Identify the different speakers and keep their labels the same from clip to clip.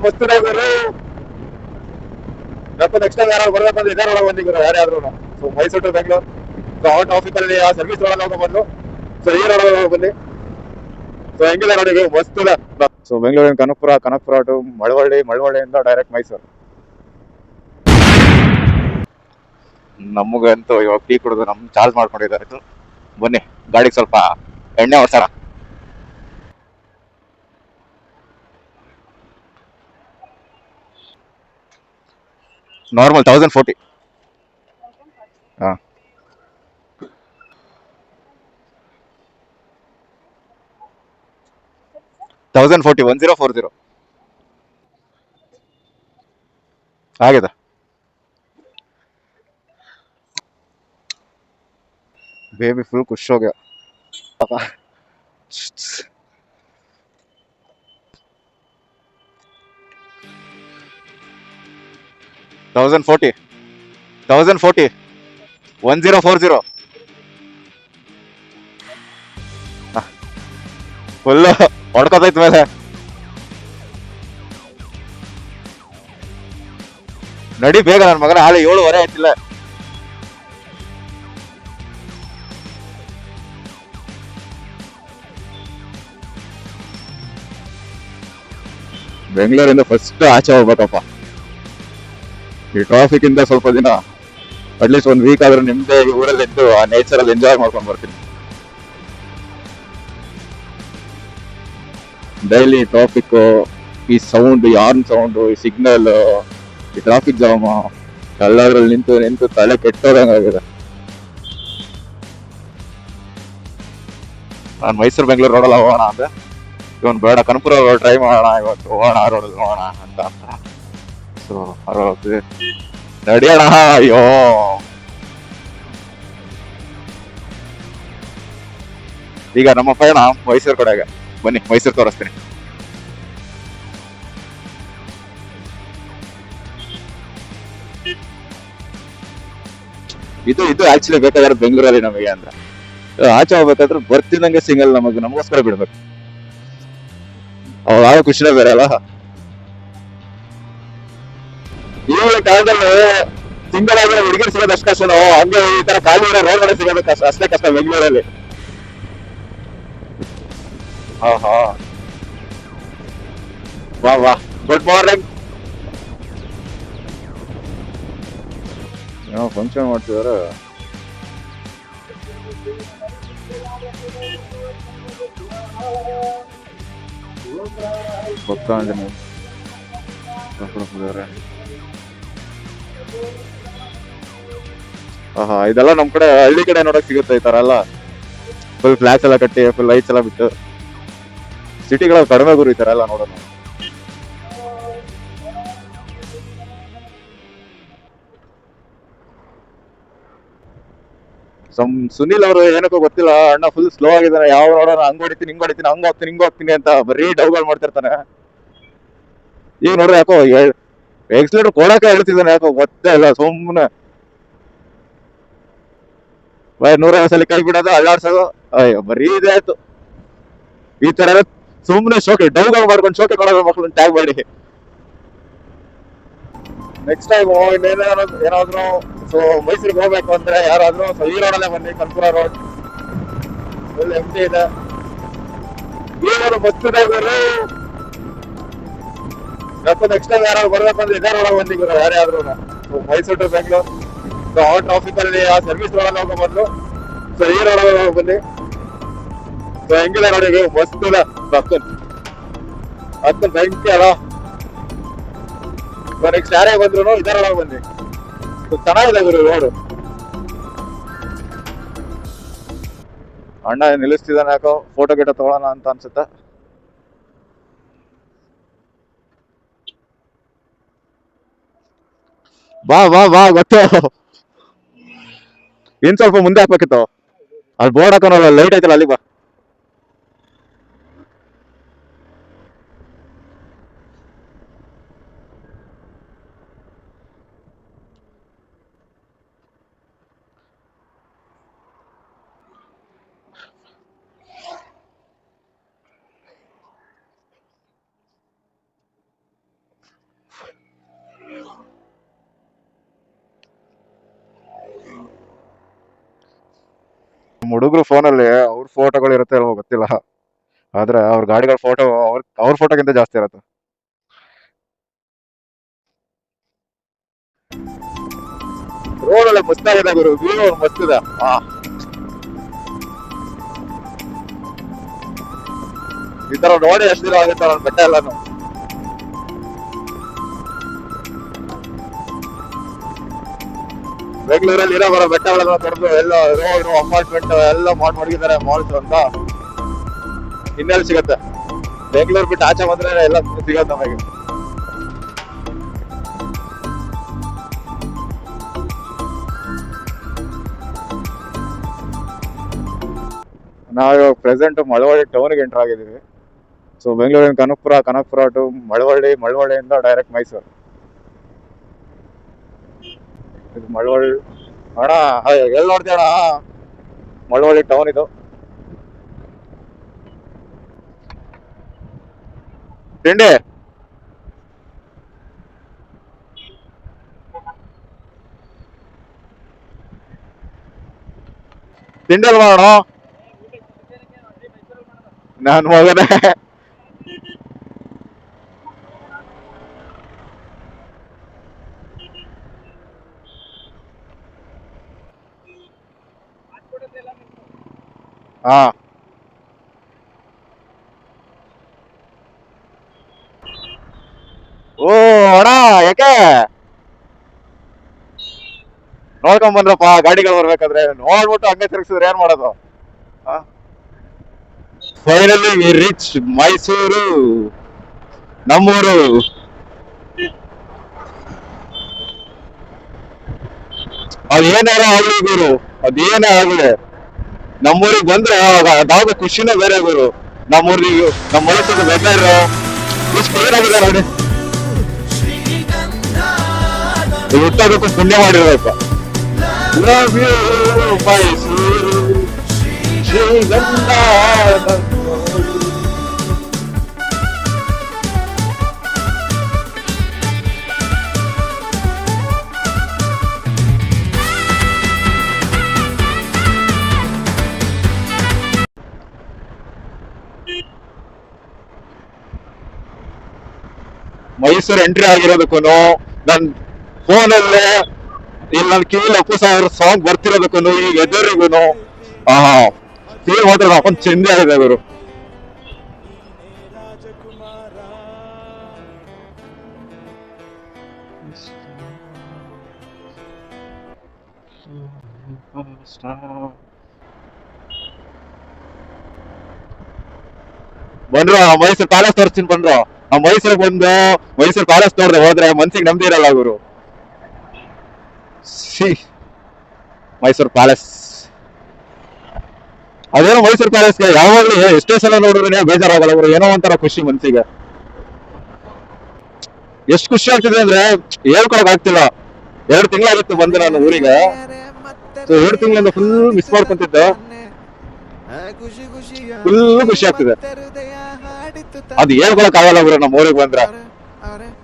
Speaker 1: ಮಸ್ತ್ ಇದಾವೆ ಯಾಕೋ ನೆಕ್ಸ್ಟ್ ಟೈಮ್ ಯಾರು ಬರ್ಬೇಕಂದ್ರೆ ಇದಾರೊಳಗೆ ಬಂದಿದ್ರು ಯಾರ್ಯಾದ್ರು. So Mysuru to Bengaluru, so ಆ ಟ್ರಾಫಿಕ್ ಅಲ್ಲಿ ಆ ಸರ್ವಿಸ್ ಒಳಗೆ ಹೋಗೋ ಬಂದು ಸೊ ಈ ರೋಡ್ ಬನ್ನಿ. ಸೊ ಹೆಂಗಿಲ್ಲ ನೋಡಿ ಮಸ್ತ್ ಇಲ್ಲ. ಸೊ ಬೆಂಗಳೂರಿನ ಕನಕಪುರ ಟು ಮಳವಳ್ಳಿಯಿಂದ ಡೈರೆಕ್ಟ್ ಮೈಸೂರು. ನಮಗಂತೂ ಇವಾಗ ಟೀ ಕುಡಿದು ನಮ್ ಚಾರ್ಜ್ ಮಾಡ್ಕೊಂಡಿದ್ದಾರೆ. ಬನ್ನಿ ಗಾಡಿಗೆ ಸ್ವಲ್ಪ ಎಣ್ಣೆ ಹೊಡ್ಸೋಣ. ನಾರ್ಮಲ್ 1040. ಹಾ 1040 ಆಗಿದೆ. ಬೇಬಿ ಫುಲ್ ಖುಷ್ ಹೋಗ್ಯ. 1040 1040 ಫುಲ್ ಹೊಡ್ಕೋತೈತ್ ಮೇಲೆ. ನಡಿ ಬೇಗ, ನನ್ನ ಮಗನ ಹಾಳೆ 7:15 ಆಯ್ತಿಲ್ಲ. ಬೆಂಗಳೂರಿಂದ ಫಸ್ಟ್ ಆಚೆ ಹೋಗ್ಬೇಕಪ್ಪ. ಈ ಟ್ರಾಫಿಕ್ ಇಂದ ಸ್ವಲ್ಪ ದಿನ ಅಟ್ಲೀಸ್ಟ್ 1 ವೀಕ್ ಆದ್ರೂ ನಿಮ್ದೇ ಊರಲ್ಲಿ ಇದ್ದು ಆ ನೇಚರ್ ಅಲ್ಲಿ ಎಂಜಾಯ್ ಮಾಡ್ಕೊಂಡು ಬರ್ತೀನಿ. ಡೈಲಿ ಟ್ರಾಫಿಕ್, ಈ ಸೌಂಡ್, ಯಾರ್ನ್ ಸೌಂಡ್, ಈ ಸಿಗ್ನಲ್, ಈ ಟ್ರಾಫಿಕ್ ಜಾಮ್ ಎಲ್ಲದ್ರಲ್ಲಿ ನಿಂತು ತಲೆ ಕೆಟ್ಟೋದಂಗಾಗಿದೆ. ನಾನು ಮೈಸೂರು ಬೆಂಗಳೂರು ರೋಡಲ್ಲ ಹೋಗೋಣ ಅಂದ್ರೆ ಇವನ್ ಬೇಡ, ಕನಕಪುರ ರೋಡ್ ಟ್ರೈ ಮಾಡೋಣ ಇವತ್ತು, ಹೋಗೋಣ ರೋಡ್ ಹೋಗೋಣ ಅಂತ. ಸೊ ನಡಿಯೋಣ. ಅಯ್ಯೋ ಈಗ ನಮ್ಮ ಪಯಣ ಮೈಸೂರು ಕಡೆಗೆ. ಬನ್ನಿ ಮೈಸೂರು ತೋರಿಸ್ತೀನಿ. ಇದು ಆಕ್ಚುಲಿ ಬೇಕಾದ್ರೆ ಬೆಂಗಳೂರಲ್ಲಿ ನಮಗೆ ಅಂದ್ರೆ ಆಚೆ ಹೋಗ್ಬೇಕಾದ್ರೆ ಬರ್ತಿದಂಗೆ ಸಿಂಗಲ್ ನಮಗೋಸ್ಕರ ಬಿಡ್ಬೇಕು. ಅವಾಗ ಖುಷಿನೇ ಬೇರೆ ಅಲ್ಲ. ಈಗಿನ ಕಾಲದಲ್ಲಿ ಸಿಂಗಲ್ ಆದ್ರೆ ಹುಡುಗಿರು ಸಿಗೋದು ಅಷ್ಟು ಕಷ್ಟನೋ, ಹಂಗೆ ಈ ತರ ಖಾಲಿ ಇರೋ ರೋಡ್ ಗಳೇ ಸಿಗೋದು ಕಷ್ಟ, ಅಷ್ಟೇ ಕಷ್ಟ ಬೆಂಗಳೂರಲ್ಲಿ. ಹಾ ವಾ ಗುಡ್ ಮಾರ್ನಿಂಗ್. ಏನೋ ಫಂಕ್ಷನ್ ಮಾಡ್ತಿದಾರೆ. ಭಕ್ತ ಆಂಜನೇಯ ಇದೆಲ್ಲ ನಮ್ ಕಡೆ ಹಳ್ಳಿ ಕಡೆ ನೋಡಕ್ ಸಿಗುತ್ತೆ. ಈ ತರ ಎಲ್ಲ ಫುಲ್ ಫ್ಲಾಗ್ಸ್ ಎಲ್ಲ ಕಟ್ಟಿ, ಫುಲ್ ಲೈಟ್ಸ್ ಎಲ್ಲ ಬಿಟ್ಟು. ಸಿಟಿಗಳ ಕಡಿಮೆ ಗುರು ಈ ತರ ಎಲ್ಲ ನೋಡೋಣ. ಸುನಿಲ್ ಅವರು ಏನಕ್ಕೋ ಗೊತ್ತಿಲ್ಲ, ಅಣ್ಣ ಫುಲ್ ಸ್ಲೋ ಆಗಿದ್ದಾನೆ. ಯಾವ ನೋಡೋಣ ಹಂಗ್ ಹೊಡಿತೀನಿ, ಹಿಂಗ್ ಹೊಡಿತೀನಿ, ಹಿಂಗ್ ಹೋಗ್ತೀನಿ ಅಂತ ಬರೀ ಡೌಗಳು ಮಾಡ್ತಿರ್ತಾನೆ. ಈಗ ನೋಡ್ರಿ ಯಾಕೋ ಎಕ್ಸ್ಲೇಟರ್ ಕೊಡಕ್ಕೆ ಹೇಳ್ತಿದ್ದಾನೆ, ಯಾಕೋ ಗೊತ್ತೇ ಇಲ್ಲ. ಸುಮ್ಮನೆ 150 ಸಲ ಕೈ ಬಿಡೋದು, ಅಳ್ಳಾಡ್ಸೋದು, ಅಯ್ಯೋ ಬರೀ ಇದೇ ಆಯ್ತು. ಈ ತರ ಎಲ್ಲ ಸುಮ್ಮನೆ ಶೋಕಿ ಡೌಗಳು ಮಾಡ್ಕೊಂಡು ಶೋಕಿ ಕೊಡೋದು ಮಕ್ಳನ್ನ ಟ್ಯಾಗ್ ಮಾಡಿ. ನೆಕ್ಸ್ಟ್ ಟೈಮ್ ಏನಾದ್ರು ಸೊ ಮೈಸೂರಿಗೆ ಹೋಗ್ಬೇಕು ಅಂದ್ರೆ ಯಾರಾದ್ರೂ ಈ ರೋಡಲ್ಲೇ ಬನ್ನಿ. ಕನಕಪುರ ರೋಡ್ ಫುಲ್ ಎಂಟಿ ಇದೆ. ಈ ರೋಡ್ ಮಸ್ತ್ ಇದೆ. ಯಾಕೋ ನೆಕ್ಸ್ಟ್ ಟೈಮ್ ಯಾರು ಬರ್ಬೇಕಂದ್ರೆ ಇದೇ ರೋಡ್ ಬಂದಿದ್ರು ಯಾರ್ಯಾದ್ರು. ಮೈಸೂರು ಟು ಬೆಂಗಳೂರು, ಸೊ ಆ ಟ್ರಾಫಿಕ್ ಅಲ್ಲಿ ಆ ಸರ್ವಿಸ್ ರೋಡಲ್ಲಿ ಹೋಗೋ ಬದಲು ಸೊ ಈ ರೋಡ್ ಬನ್ನಿ. ಸೊ ಹೆಂಗಿದೆ ನೋಡಿ ಮಸ್ತ್ ಇದೆ. ಹತ್ತು ಬೆಂಕಿ ಅಲ್ಲ. ನೆಕ್ಸ್ಟ್ ಯಾರೇ ಬಂದ್ರು ಇದೇ ರೋಡ್ ಬನ್ನಿ. ಚೆನ್ನಾಗಿದೆ ಗುರು ರೋಡ್. ಅಣ್ಣ ನಿಲ್ಲಿಸ್ತಿದ್ದಾನೆ, ಯಾಕೋ ಫೋಟೋ ಗಿಟ ತಗೊಳ್ಳೋಣ ಅಂತ ಅನ್ಸುತ್ತೆ. ಬಾ ಗೊತ್ತು. ಇನ್ ಸ್ವಲ್ಪ ಮುಂದೆ ಹಾಕ್ಬೇಕಿತ್ತು. ಅಲ್ಲಿ ಬೋರ್ಡ್ ಹಾಕೋನಲ್ಲ, ಲೈಟ್ ಐತಲ್ಲ, ಅಲ್ಲಿ ಬಾ. ಹುಡುಗರು ಫೋನಲ್ಲಿ ಅವ್ರ ಫೋಟೋಗಳು ಇರುತ್ತೆ ಅಲ್ವೋ ಗೊತ್ತಿಲ್ಲ, ಆದ್ರೆ ಅವ್ರ ಗಾಡಿಗಳ ಫೋಟೋ ಅವ್ರ ಫೋಟೋಗಿಂತ ಜಾಸ್ತಿ ಇರುತ್ತೆ. ರೋಡ್ ಎಲ್ಲ ಮಸ್ತಾಗಿದೆ ಗುರು, ವ್ಯೂ ಮಸ್ತಿದೆ. ಈ ತರ ನೋಡಿ ಎಷ್ಟು ದಿನ ಆಗುತ್ತೆ ನನ್ನ ಬೆಟ್ಟ ಎಲ್ಲಾನು. ಬೆಂಗಳೂರಲ್ಲಿ ಇರೋ ಬರೋ ಬೆಟ್ಟಗಳೆಲ್ಲ ತೊಡೆದು ಎಲ್ಲ ರೋಡ್ ಅಪಾರ್ಟ್ಮೆಂಟ್ ಎಲ್ಲ ಮಾಡಿದ್ದಾರೆ ಮಾಲ್ಸ್ ಅಂತ. ಇನ್ನೆಲ್ಲಿ ಸಿಗತ್ತೆ? ಬೆಂಗಳೂರು ಬಿಟ್ಟು ಆಚೆ ಬಂದ್ರೆ ಎಲ್ಲ ಸಿಗತ್ತೆ ನಮಗೆ. ನಾವಿವಾಗ ಪ್ರೆಸೆಂಟ್ ಮಳವಳ್ಳಿ ಟೌನ್ಗೆ ಎಂಟರ್ ಆಗಿದ್ದೀವಿ. ಸೊ ಬೆಂಗಳೂರಿನ ಕನಕಪುರ ಟು ಮಳವಳ್ಳಿಯಿಂದ ಡೈರೆಕ್ಟ್ ಮೈಸೂರು. ಇದು ಮಳವಳ್ಳಿ ಅಣ್ಣ, ಎಲ್ಲಿ ನೋಡ್ತೀಯ ಅಣ್ಣ? ಮಳವಳ್ಳಿ ಟೌನ್ ಇದು. ತಿಂಡಿ ತಿಂಡಿ ಅಲ್ವಾ ಅಣ್ಣ? ನಾನು ಮಗನೇ. ಹಾ, ಓ ಅಣ್ಣ, ಯಾಕೆ ನೋಡ್ಕೊಂಡ್ ಬಂದ್ರಪ್ಪ ಗಾಡಿಗಳು ಬರ್ಬೇಕಾದ್ರೆ? ನೋಡ್ಬಿಟ್ಟು ಹಂಗೆ ತಿರ್ಗಿಸಿದ್ರೆ ಏನ್ ಮಾಡೋದು? ಫೈನಲಿ ವಿ ರೀಚ್ ಮೈಸೂರು, ನಮ್ಮೂರು. ಅದೇನಾರ ಆಗ್ಲಿ ಗುರು, ಅದೇನೇ ಆಗ್ಲಿ, ನಮ್ಮೂರಿಗೆ ಬಂದ್ರೆ ಅದಾದ ಖುಷಿನೇ ಬೇರೆ ಗುರು. ನಮ್ಮೂರಿಗೆ ನಮ್ಮ ಮನಸ್ಸಿಗೆ ವೆದರ್ ಎಷ್ಟು ಏನಾಗಿದೆ ನೋಡಿ. ಹುಟ್ಟೋದಕ್ಕೂ ಪುಣ್ಯ ಮಾಡಿರ್ಬೇಕು. ಲವ್ ಯು ಮೈಸೂರು ಶ್ರೀಗಂಧ. ಮೈಸೂರು ಎಂಟ್ರಿ ಆಗಿರೋದಕ್ಕೂ ನನ್ ಫೋನಲ್ಲೇ ಇಲ್ಲಿ ನನ್ ಕಿವಿಲಿ ಅಪ್ಪು ಸಾವಿರ ಸಾಂಗ್ ಬರ್ತಿರೋದಕ್ಕೂ ಈ ವೆದರಿಗೂ ಫೀಲ್ ಮಾತ್ರ ಹಾಕೊಂಡ್ ಚೆಂದ ಆಗಿದೆ ಗುರು. ಬಂದ್ರು ಮೈಸೂರು ಪ್ಯಾಲೇಸ್ ತೋರಿಸ್ತೀನಿ. ಬಂದ್ರು ಆ ಮೈಸೂರಿಗೆ ಬಂದು ಮೈಸೂರು ಪ್ಯಾಲೇಸ್ ನೋಡ್ದೆ ಹೋದ್ರೆ ಮನ್ಸಿಗೆ ನೆಮ್ಮದಿ ಇರಲ್ಲ ಗುರು. ಮೈಸೂರು ಪ್ಯಾಲೇಸ್ ಅದೇನೋ ಮೈಸೂರು ಪ್ಯಾಲೇಸ್ಗೆ ಯಾವಾಗ್ಲೂ ಎಷ್ಟೇ ಸಲ ನೋಡಿದ್ರೆ ಬೇಜಾರಾಗಲ್ಲ ಗುರು. ಏನೋ ಒಂಥರ ಖುಷಿ ಮನ್ಸಿಗೆ. ಎಷ್ಟು ಖುಷಿ ಆಗ್ತಿದೆ ಅಂದ್ರೆ ಹೇಳ್ಕೊಳಕ್ ಆಗ್ತಿಲ್ಲ. 2 ತಿಂಗಳಾಗಿತ್ತು ಬಂದು ನಾನು ಊರಿಗೆ. ಸೊ 2 ತಿಂಗಳಿಂದ ಫುಲ್ ಮಿಸ್ ಮಾಡ್ಕೊಂತಿದ್ದೆ. ಫುಲ್ ಖುಷಿ ಆಗ್ತಿದೆ. ಅದು ಹೇಳ್ಕೊಳಕ್ ಆಗಲ್ಲ ಗುರು. ನಮ್ಮ ಊರಿಗೆ ಬಂದ್ರೆ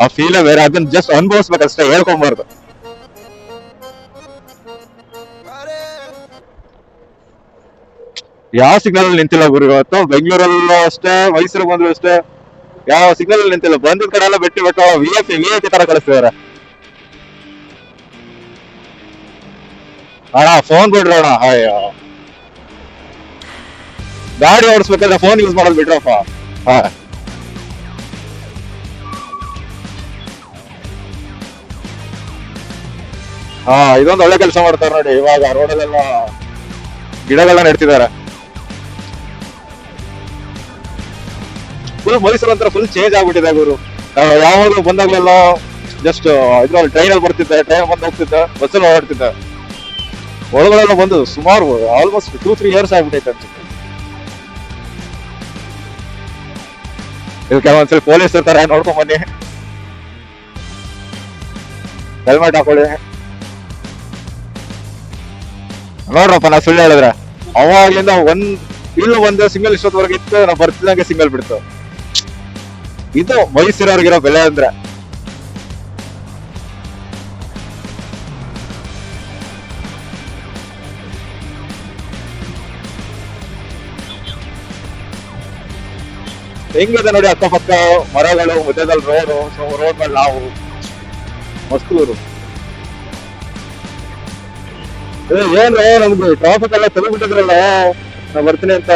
Speaker 1: ಆ ಫೀಲೇ ಬೇರೆ. ಅದನ್ನ ಜಸ್ಟ್ ಅನುಭವಿಸ್ಬೇಕಷ್ಟೇ, ಹೇಳ್ಕೊಂಬಾರ್ದು. ಯಾವ ಸಿಗ್ನಲ್ ಅಲ್ಲಿ ನಿಂತಿಲ್ಲ ಗುರು ಇವತ್ತು. ಬೆಂಗಳೂರಲ್ಲೂ ಅಷ್ಟೇ, ಮೈಸೂರಿಗೆ ಬಂದ್ರು ಅಷ್ಟೇ, ಯಾವ ಸಿಗ್ನಲ್ ಅಲ್ಲಿ ನಿಂತಿಲ್ಲ. ಬಂದಿದ್ ಕಡೆ ಎಲ್ಲ ಬೆಟ್ಟಿ ವಿ.ಐ.ಪಿ ತರ ಕಳಿಸ್ತಿದಾರೆ. ಅಣ್ಣ ಫೋನ್ ಬಿಡ್ರಿ ಅಣ್ಣ. ಅಯ್ಯೋ, ಗಾಡಿ ಓಡಿಸ್ಬೇಕಾದ್ರೆ ಫೋನ್ ಯೂಸ್ ಮಾಡೋದು ಬಿಡ್ರಪ್ಪ. ಇದೊಂದು ಒಳ್ಳೆ ಕೆಲಸ ಮಾಡ್ತಾರೆ ನೋಡಿ. ಇವಾಗ ರೋಡಲ್ಲೆಲ್ಲ ಗಿಡಗಳನ್ನ ನೆಡ್ತಿದ್ದಾರೆ. ಫುಲ್ ಮೈಸೂರು ಅಂತ ಫುಲ್ ಚೇಂಜ್ ಆಗ್ಬಿಟ್ಟಿದೆ ಗುರು. ಯಾವಾಗಲೂ ಬಂದಾಗ್ಲೆಲ್ಲ ಜಸ್ಟ್ ಇದ್ರಲ್ಲಿ ಟ್ರೈನಲ್ಲಿ ಬರ್ತಿದ್ದೆ, ಟ್ರೈನ್ ಬಂದು ಹೋಗ್ತಿದ್ದೆ, ಬಸ್ಸಲ್ಲಿ ಓಡಾಡ್ತಿದ್ದೆ. ಒಳಗಡೆಲ್ಲ ಬಂದು ಸುಮಾರು ಆಲ್ಮೋಸ್ಟ್ 2-3 ಇಯರ್ಸ್ ಆಗ್ಬಿಟ್ಟೈತೆ ಅನ್ಸುತ್ತೆ. ಇದು ಕೆಲವೊಂದ್ಸಲ ಪೊಲೀಸ್ ಇರ್ತಾರೆ, ನೋಡ್ಕೊಂಡ್ ಬನ್ನಿ, ಹೆಲ್ಮೆಟ್ ಹಾಕೊಳ್ಳಿ. ನೋಡ್ರಪ್ಪ, ನಾ ಸುಳ್ಳು ಹೇಳಿದ್ರೆ ಅವಾಗ್ಲಿಂದ ಇಲ್ಲೂ ಒಂದು ಸಿಂಗಲ್ ಇಷ್ಟೊತ್ತವರೆಗೆ ಇತ್ತು, ನಾವು ಬರ್ತಿದಂಗೆ ಸಿಂಗಲ್ ಬಿಡ್ತು. ಇದು ಮೈಸೂರವ್ರಿಗಿರೋ ಬೆಲೆ ಅಂದ್ರೆ. ಹೆಂಗಿದೆ ನೋಡಿ ಅಕ್ಕಪಕ್ಕ ಮರಗಳು, ಮಧ್ಯದಲ್ಲಿ ರೋಡು, ಸೊ ರೋಡ್ ಮೇಲೆ ನಾವು ಮಸ್ತ್ ಇವರು. ಏನ್ರ ನಮ್ದು ಟ್ರಾಫಿಕ್ ಎಲ್ಲ ತೆಗೆದ್ಬಿಟ್ಟಿದ್ರಲ್ಲ ನಾ ಬರ್ತೀನಿ ಅಂತ.